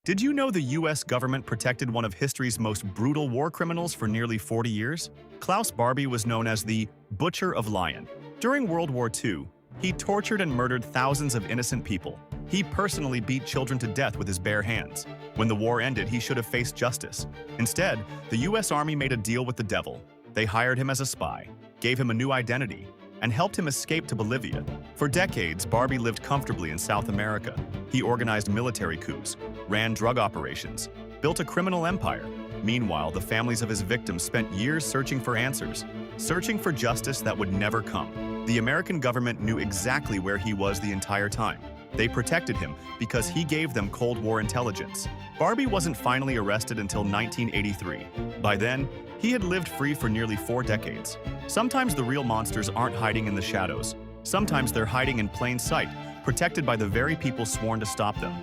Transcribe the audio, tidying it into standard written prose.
Did you know the US government protected one of history's most brutal war criminals for nearly 40 years? Klaus Barbie was known as the Butcher of Lyon. During World War II, he tortured and murdered thousands of innocent people. He personally beat children to death with his bare hands. When the war ended, he should have faced justice. Instead, the US Army made a deal with the devil. They hired him as a spy, gave him a new identity, and helped him escape to Bolivia. For decades, Barbie lived comfortably in South America. He organized military coups, ran drug operations, built a criminal empire. Meanwhile, the families of his victims spent years searching for answers, searching for justice that would never come. The American government knew exactly where he was the entire time. They protected him because he gave them Cold War intelligence. Barbie wasn't finally arrested until 1983. By then, he had lived free for nearly 4 decades. Sometimes the real monsters aren't hiding in the shadows. Sometimes they're hiding in plain sight, protected by the very people sworn to stop them.